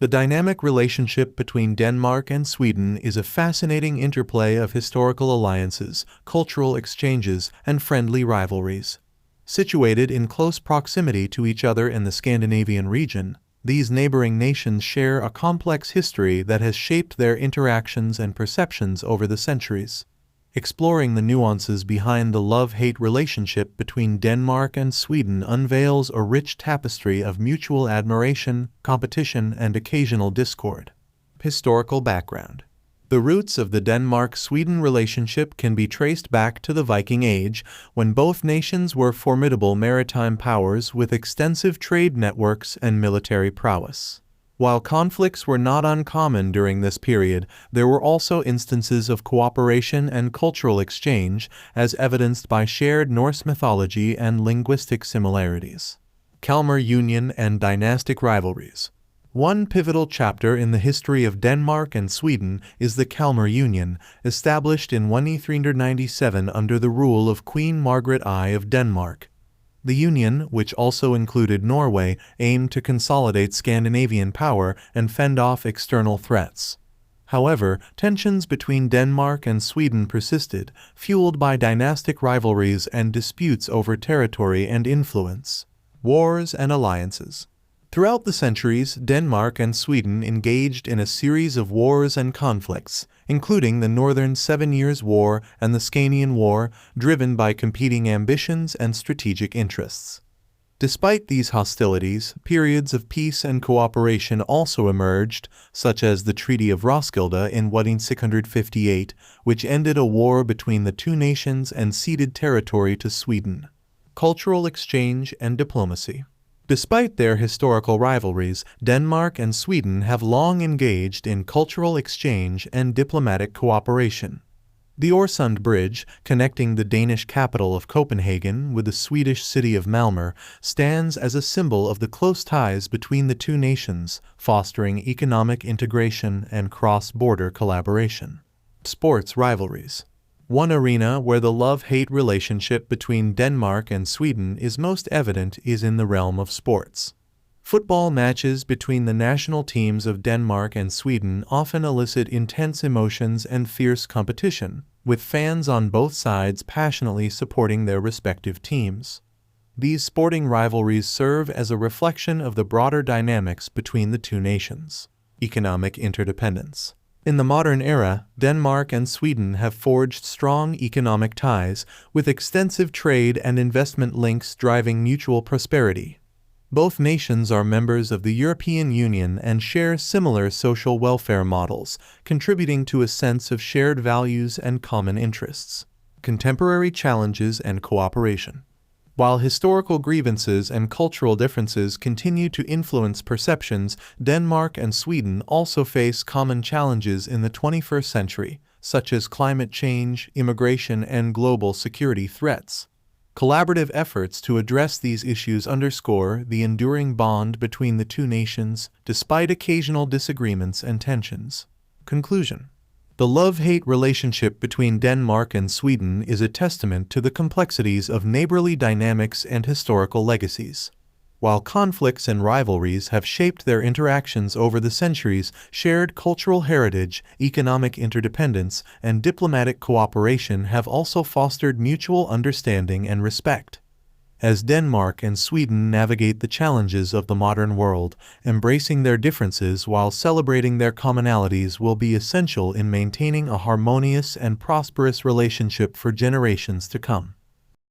The dynamic relationship between Denmark and Sweden is a fascinating interplay of historical alliances, cultural exchanges, and friendly rivalries. Situated in close proximity to each other in the Scandinavian region, these neighboring nations share a complex history that has shaped their interactions and perceptions over the centuries. Exploring the nuances behind the love-hate relationship between Denmark and Sweden unveils a rich tapestry of mutual admiration, competition, and occasional discord. Historical background. The roots of the Denmark-Sweden relationship can be traced back to the Viking Age, when both nations were formidable maritime powers with extensive trade networks and military prowess. While conflicts were not uncommon during this period, there were also instances of cooperation and cultural exchange, as evidenced by shared Norse mythology and linguistic similarities. Kalmar Union and dynastic rivalries. One pivotal chapter in the history of Denmark and Sweden is the Kalmar Union, established in 1397 under the rule of Queen Margaret I of Denmark. The union, which also included Norway, aimed to consolidate Scandinavian power and fend off external threats. However, tensions between Denmark and Sweden persisted, fueled by dynastic rivalries and disputes over territory and influence. Wars and alliances. Throughout the centuries, Denmark and Sweden engaged in a series of wars and conflicts, including the Northern Seven Years' War and the Scanian War, driven by competing ambitions and strategic interests. Despite these hostilities, periods of peace and cooperation also emerged, such as the Treaty of Roskilde in 1658, which ended a war between the two nations and ceded territory to Sweden. Cultural exchange and diplomacy. Despite their historical rivalries, Denmark and Sweden have long engaged in cultural exchange and diplomatic cooperation. The Øresund Bridge, connecting the Danish capital of Copenhagen with the Swedish city of Malmö, stands as a symbol of the close ties between the two nations, fostering economic integration and cross-border collaboration. Sports rivalries. One arena where the love-hate relationship between Denmark and Sweden is most evident is in the realm of sports. Football matches between the national teams of Denmark and Sweden often elicit intense emotions and fierce competition, with fans on both sides passionately supporting their respective teams. These sporting rivalries serve as a reflection of the broader dynamics between the two nations. Economic interdependence. In the modern era, Denmark and Sweden have forged strong economic ties, with extensive trade and investment links driving mutual prosperity. Both nations are members of the European Union and share similar social welfare models, contributing to a sense of shared values and common interests. Contemporary challenges and cooperation. While historical grievances and cultural differences continue to influence perceptions, Denmark and Sweden also face common challenges in the 21st century, such as climate change, immigration, and global security threats. Collaborative efforts to address these issues underscore the enduring bond between the two nations, despite occasional disagreements and tensions. Conclusion. The love-hate relationship between Denmark and Sweden is a testament to the complexities of neighborly dynamics and historical legacies. While conflicts and rivalries have shaped their interactions over the centuries, shared cultural heritage, economic interdependence, and diplomatic cooperation have also fostered mutual understanding and respect. As Denmark and Sweden navigate the challenges of the modern world, embracing their differences while celebrating their commonalities will be essential in maintaining a harmonious and prosperous relationship for generations to come.